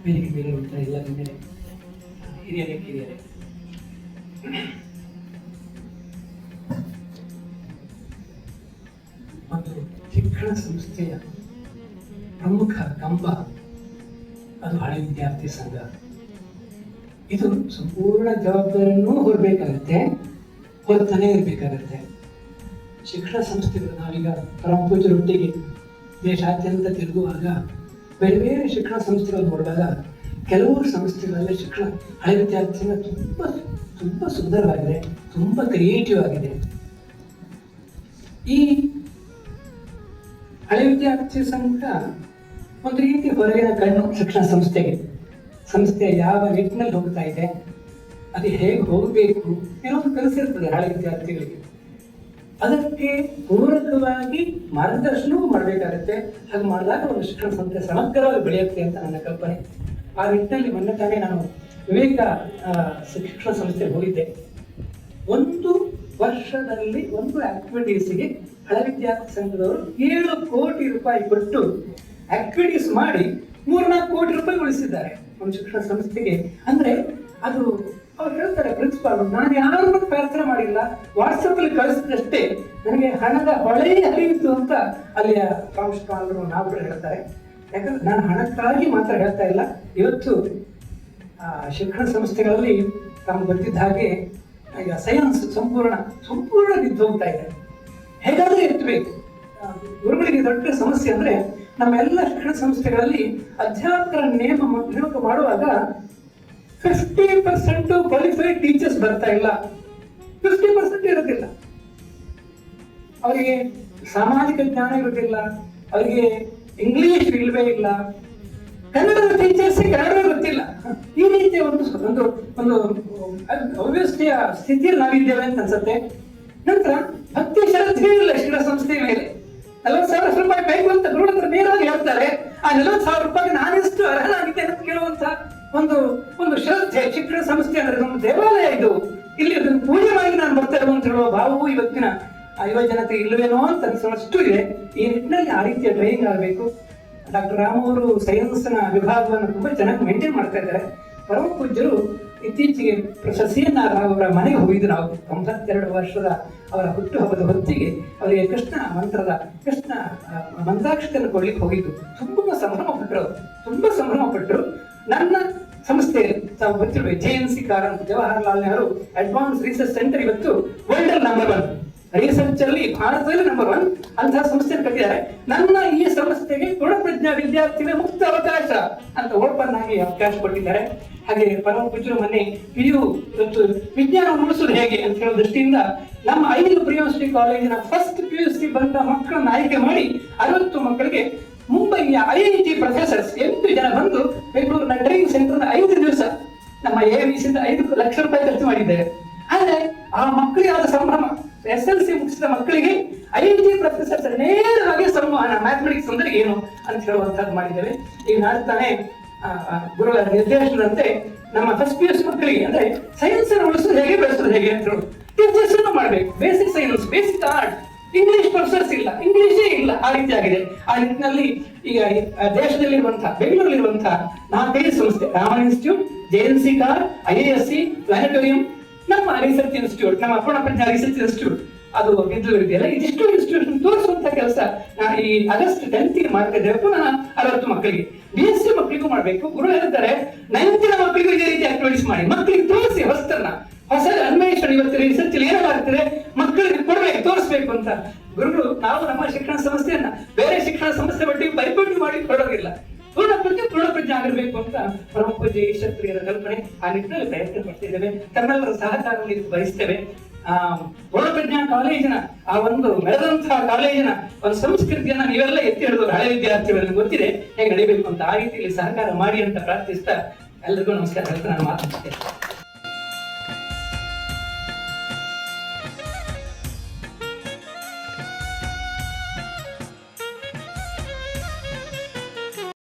ವೇದಿಕೆ ಮೇಲೆ ಇರುವಂತಹ ಎಲ್ಲ ಗಣ್ಯರೇ, ಹಿರಿಯರೇ ಕಿರಿಯರೇ, ಒಂದು ಶಿಕ್ಷಣ ಸಂಸ್ಥೆಯ ಪ್ರಮುಖ ಕಂಬ ಅದು ಹಳೆ ವಿದ್ಯಾರ್ಥಿ ಸಂಘ. ಇದು ಸಂಪೂರ್ಣ ಜವಾಬ್ದಾರಿಯನ್ನು ಹೊರಬೇಕಾಗತ್ತೆ, ಹೊರತಾನೆ ಇರಬೇಕಾಗತ್ತೆ. ಶಿಕ್ಷಣ ಸಂಸ್ಥೆಗಳು, ನಾವೀಗ ಪರಮ ಪೂಜ್ಯರೊಟ್ಟಿಗೆ ದೇಶಾದ್ಯಂತ ತಿರುಗುವಾಗ ಬೇರೆ ಬೇರೆ ಶಿಕ್ಷಣ ಸಂಸ್ಥೆಗಳು ನೋಡಿದಾಗ ಕೆಲವು ಸಂಸ್ಥೆಗಳಲ್ಲಿ ಶಿಕ್ಷಣ ಹಳೆ ವಿದ್ಯಾರ್ಥಿ ಸಂಘ ತುಂಬ ಸುಂದರವಾಗಿದೆ, ತುಂಬ ಕ್ರಿಯೇಟಿವ್ ಆಗಿದೆ. ಈ ಹಳೆ ವಿದ್ಯಾರ್ಥಿ ಸಂಘ ಒಂದು ರೀತಿ ಹೊರಗಿನ ಕಣ್ಣು ಶಿಕ್ಷಣ ಸಂಸ್ಥೆಗೆ. ಸಂಸ್ಥೆ ಯಾವ ನಿಟ್ಟಿನಲ್ಲಿ ಹೋಗ್ತಾ ಇದೆ, ಅದು ಹೇಗೆ ಹೋಗಬೇಕು ಏನೋ ಕಲಿಸಿರ್ತದೆ ಹಳೆ ವಿದ್ಯಾರ್ಥಿಗಳಿಗೆ. ಅದಕ್ಕೆ ಪೂರಕವಾಗಿ ಮಾರ್ಗದರ್ಶನವೂ ಮಾಡಬೇಕಾಗುತ್ತೆ. ಹಾಗೆ ಮಾಡಿದಾಗ ಒಂದು ಶಿಕ್ಷಣ ಸಂಸ್ಥೆ ಸಮಗ್ರವಾಗಿ ಬೆಳೆಯುತ್ತೆ ಅಂತ ನನ್ನ ಕಲ್ಪನೆ. ಆ ನಿಟ್ಟಿನಲ್ಲಿ ಮೊನ್ನೆ ತಾನೇ ನಾನು ವಿವೇಕ ಶಿಕ್ಷಣ ಸಂಸ್ಥೆಗೆ ಹೋಗಿದ್ದೆ. ಒಂದು ವರ್ಷದಲ್ಲಿ ಒಂದು ಆಕ್ಟಿವಿಟೀಸ್ಗೆ ಹಳೆ ವಿದ್ಯಾರ್ಥಿ ಸಂಘದವರು 7 ಕೋಟಿ ರೂಪಾಯಿ ಕೊಟ್ಟು ಆಕ್ಟಿವಿಟೀಸ್ ಮಾಡಿ 3-4 ಕೋಟಿ ರೂಪಾಯಿ ಉಳಿಸಿದ್ದಾರೆ ಒಂದು ಶಿಕ್ಷಣ ಸಂಸ್ಥೆಗೆ. ಅಂದ್ರೆ ಅದು ಅವ್ರು ಹೇಳ್ತಾರೆ, ಪ್ರಿನ್ಸಿಪಾಲ್, ನಾನು ಯಾರನ್ನು ಪ್ರಾರ್ಥನೆ ಮಾಡಿಲ್ಲ, ವಾಟ್ಸಪ್ ಅಲ್ಲಿ ಕಳಿಸಿದಷ್ಟೇ ನನಗೆ ಹಣದ ಹೊಳೆ ಹರಿಯಿತು ಅಂತ ಅಲ್ಲಿಯ ಪ್ರಾಂಶುಪಾಲರು ನಾವು ಹೇಳ್ತಾರೆ. ಯಾಕಂದ್ರೆ ನಾನು ಹಣಕ್ಕಾಗಿ ಮಾತ್ರ ಹೇಳ್ತಾ ಇಲ್ಲ. ಇವತ್ತು ಶಿಕ್ಷಣ ಸಂಸ್ಥೆಗಳಲ್ಲಿ ತಮ್ಗೆ ಗೊತ್ತಿದ್ದ ಹಾಗೆ ಈಗ ಸೈನ್ಸ್ ಸಂಪೂರ್ಣ ಬಿದ್ದು ಹೋಗ್ತಾ ಇದೆ. ಹೇಗಾದ್ರೂ ಎತ್ತಬೇಕು. ಗುರುಗಳಿಗೆ ದೊಡ್ಡ ಸಮಸ್ಯೆ ಅಂದ್ರೆ ನಮ್ಮ ಎಲ್ಲ ಶಿಕ್ಷಣ ಸಂಸ್ಥೆಗಳಲ್ಲಿ ಅಧ್ಯಾಪಕರ ನೇಮಕ ಮಾಡುವಾಗ 50% ಕ್ವಾಲಿಫೈಡ್ ಟೀಚರ್ಸ್ ಬರ್ತಾ ಇಲ್ಲ, 50% ಇರೋದಿಲ್ಲ. ಅವರಿಗೆ ಸಾಮಾಜಿಕ ಜ್ಞಾನ ಇರೋದಿಲ್ಲ, ಅವರಿಗೆ ಇಂಗ್ಲಿಷ್ ಇಲ್ವೇ ಇಲ್ಲ, ಕನ್ನಡದ ಟೀಚರ್ಸ್ ಕನ್ನಡ ಗೊತ್ತಿಲ್ಲ. ಈ ರೀತಿಯ ಒಂದು ಅವ್ಯವಸ್ಥೆಯ ಸ್ಥಿತಿಯಲ್ಲಿ ನಾವಿದ್ದೇವೆ ಅಂತ ಅನ್ಸುತ್ತೆ. ನಂತರ ಭಕ್ತಿ ಶ್ರದ್ಧೆ ಇಲ್ಲ ಶಿಕ್ಷಣ ಸಂಸ್ಥೆ ಮೇಲೆ. 40,000 ರೂಪಾಯಿ ಬೇಕು ಅಂತ ಗುರುಗಳ ಹತ್ರ ನೇರವಾಗಿ ಹೇಳ್ತಾರೆ. ಆ 40,000 ರೂಪಾಯಿ ನಾನೆಷ್ಟು ಅರ್ಹನಾಗಿದ್ದೇನೆ ಅಂತ ಕೇಳುವಂತ ಒಂದು ಶ್ರದ್ಧೆ. ಶಿಕ್ಷಣ ಸಂಸ್ಥೆ ಅಂದ್ರೆ ಒಂದು ದೇವಾಲಯ, ಇದು ಇಲ್ಲಿ ಅದನ್ನು ಪೂಜೆ ಮಾಡಿ ನಾನು ಬರ್ತಾ ಇರುವ ಅಂತ ಹೇಳುವ ಭಾವವು ಇವತ್ತಿನ ಯುವಜನತೆ ಇಲ್ಲವೇನೋ ಅಂತ ಅನಿಸೋಷ್ಟು ಇದೆ. ಈ ನಿಟ್ಟಿನಲ್ಲಿ ಆ ರೀತಿಯ ಟ್ರೈನಿಂಗ್ ಆಗಬೇಕು. ಡಾಕ್ಟರ್ ರಾಮ್ ಅವರು ಸೈನ್ಸ್ ನ ವಿಭಾಗವನ್ನು ತುಂಬಾ ಚೆನ್ನಾಗಿ ಮೇಂಟೈನ್ ಮಾಡ್ತಾ ಇದ್ದಾರೆ. ಪರಮ ಪೂಜ್ಯರು ಇತ್ತೀಚೆಗೆ ಪ್ರಶಸ್ತಿಯನ್ನ ಅವರ ಮನೆಗೆ ಹೋಗಿದ್ದು. ನಾವು 92 ವರ್ಷದ ಅವರ ಹುಟ್ಟುಹಬ್ಬದ ಹೊತ್ತಿಗೆ ಅವರಿಗೆ ಕೃಷ್ಣ ಮಂತ್ರಾಕ್ಷತೆಯನ್ನು ಕೊಡ್ಲಿಕ್ಕೆ ಹೋಗಿದ್ದು. ತುಂಬಾ ಸಂಭ್ರಮ ಪಟ್ಟರು. ನನ್ನ ಸಂಸ್ಥೆ ತಾವು ಗೊತ್ತಿರುವ JNC ಕಾರಣ Jawaharlal Nehru advance research centre ಇವತ್ತು ವರ್ಲ್ಡ್ ನಂಬರ್ 1 ರಿಸರ್ಚ್ ಅಲ್ಲಿ ಭಾರತದಲ್ಲಿ ನಂಬರ್ 1 ಅಂತಹ ಸಂಸ್ಥೆಯನ್ನು ಕಟ್ಟಿದ್ದಾರೆ. ನನ್ನ ಈ ಸಂಸ್ಥೆಗೆ ಗುಣಪ್ರಜ್ಞಾ ವಿದ್ಯಾರ್ಥಿಗಳ ಮುಕ್ತ ಅವಕಾಶ ಅಂತ ಓಪನ್ ಆಗಿ ಅವಕಾಶ ಕೊಟ್ಟಿದ್ದಾರೆ. ಹಾಗೆ ಪರಮ ಪೂಜ್ಯರು ಮೊನ್ನೆ PU ಇವತ್ತು ವಿಜ್ಞಾನ ಉಳಿಸುವುದು ಹೇಗೆ ಅಂತ ಹೇಳೋ ದೃಷ್ಟಿಯಿಂದ ನಮ್ಮ 5 ಪ್ರಿಯೂನಿವರ್ಸಿಟಿ ಕಾಲೇಜಿನ ಫಸ್ಟ್ PUC ಬಂದ ಮಕ್ಕಳನ್ನು ಆಯ್ಕೆ ಮಾಡಿ 60 ಮಕ್ಕಳಿಗೆ ಮುಂಬೈಯ IIT ಪ್ರೊಫೆಸರ್ಸ್ 8 ಜನ ಬಂದು ಬೆಂಗಳೂರಿನ ಟ್ರೈನಿಂಗ್ ಸೆಂಟರ್ 5 ದಿವಸ ನಮ್ಮ AVC 5 ಲಕ್ಷ ರೂಪಾಯಿ ಖರ್ಚು ಮಾಡಿದ್ದೇವೆ. ಆದ್ರೆ ಆ ಮಕ್ಕಳಿಗೆ ಆದ ಸಂಭ್ರಮ. SLC ಮುಗಿಸಿದ ಮಕ್ಕಳಿಗೆ IIT ಪ್ರೊಫೆಸರ್ಸ್ ನೇರವಾಗಿ ಸಂವಹನ, ಮ್ಯಾಥಮೆಟಿಕ್ಸ್ ಅಂದ್ರೆ ಏನು ಅಂತ ಹೇಳುವಂತದ್ದು ಮಾಡಿದ್ದೇವೆ. ಈಗ ನಾಡ್ತಾನೆ ಗುರುಗಳ ನಿರ್ದೇಶನದಂತೆ ನಮ್ಮ ಫಸ್ಟ್ PUC ಮಕ್ಕಳಿಗೆ ಅಂದ್ರೆ ಸೈನ್ಸ್ ಅನ್ನು ಉಳಿಸೋದು ಹೇಗೆ, ಬೆಳೆಸೋದು ಹೇಗೆ ಅಂತ ಹೇಳಿ ಟೀಚರ್ಸ್ ಮಾಡಬೇಕು. Basic science, basic art, English professors ಇಲ್ಲ, ಇಂಗ್ಲಿಷೇ ಇಲ್ಲ, ಆ ರೀತಿ ಆಗಿದೆ. ಆ ನಿಟ್ಟಿನಲ್ಲಿ ಈಗ ದೇಶದಲ್ಲಿರುವಂತಹ ಬೆಂಗಳೂರಲ್ಲಿರುವಂತಹ 4-5 ಸಂಸ್ಥೆ, Raman institute, JNC car, IISc, planetarium, ನಮ್ಮ ರಿಸರ್ಚ್ ಇನ್ಸ್ಟಿಟ್ಯೂಟ್, ನಮ್ಮ ಗುಣಪ್ರಜ್ಞಾ ರಿಸರ್ಚ್ ಇನ್ಸ್ಟಿಟ್ಯೂಟ್ ಅದು ಬಿದ್ದು ಇದೆಯಲ್ಲ, ಇದಿಷ್ಟು ಇನ್ಸ್ಟಿಟ್ಯೂಷನ್ ತೋರಿಸುವಂತ ಕೆಲಸ ನಾನು ಈ ಆಗಸ್ಟ್ 10ಗೆ ಮಾಡ್ತಾ ಇದ್ದೇವೆ. ಪುನಃ 60 ಮಕ್ಕಳಿಗೆ. BSc ಮಕ್ಕಳಿಗೂ ಮಾಡಬೇಕು. ಗುರು ಹೇಳ್ತಾರೆ 9th ಮಕ್ಕಳಿಗೂ ಇದೇ ರೀತಿ ಆಕ್ಟಿವಿಟೀಸ್ ಮಾಡಿ, ಮಕ್ಕಳಿಗೆ ತೋರಿಸಿ ಹೊಸ ಅನ್ವೇಷಣೆ. ಇವತ್ತು ರಿಸರ್ಚ್ ಅಲ್ಲಿ ಏನಾಗ್ತದೆ ಮಕ್ಕಳಿಗೆ ಕೊಡ್ಬೇಕು, ತೋರಿಸ್ಬೇಕು ಅಂತ ಗುರುಗಳು. ನಾವು ನಮ್ಮ ಶಿಕ್ಷಣ ಸಂಸ್ಥೆಯನ್ನ ಬೇರೆ ಶಿಕ್ಷಣ ಸಂಸ್ಥೆ ಒಟ್ಟಿಗೆ ಪೈಪೋಟಿ ಮಾಡಿ ಕೊಡೋದಿಲ್ಲ. ಪೂರ್ಣಪ್ರಜ್ಞೆ ಆಗಿರ್ಬೇಕು ಅಂತ ಪರಮ ಪೂಜ್ಯ ಈಶ್ವರಿಯರ ಕಲ್ಪನೆ. ಆ ನಿಟ್ಟಿನಲ್ಲಿ ಪ್ರಯತ್ನ ಪಡ್ತಿದ್ದೇವೆ. ತಮ್ಮೆಲ್ಲರ ಸಹಕಾರವನ್ನು ಬಯಸ್ತೇವೆ. ಪೂರ್ಣಪ್ರಜ್ಞಾ ಕಾಲೇಜಿನ ಆ ಒಂದು ಮೆರೆದಂತಹ ಕಾಲೇಜಿನ ಒಂದು ಸಂಸ್ಕೃತಿಯನ್ನ ನೀವೆಲ್ಲ ಎತ್ತಿ ಹಿಡಿದು ಹಳೆ ವಿದ್ಯಾರ್ಥಿಗಳಿಗೆ ಗೊತ್ತಿದೆ ಹೇಗೆ ನಡೀಬೇಕು ಅಂತ. ಆ ರೀತಿಯಲ್ಲಿ ಸಹಕಾರ ಮಾಡಿ ಅಂತ ಪ್ರಾರ್ಥಿಸ್ತಾ ಎಲ್ಲರಿಗೂ ನಮಸ್ಕಾರ ಹೇಳ್ತಾ ನಾನು ಮಾತಾಡ್ತೇನೆ.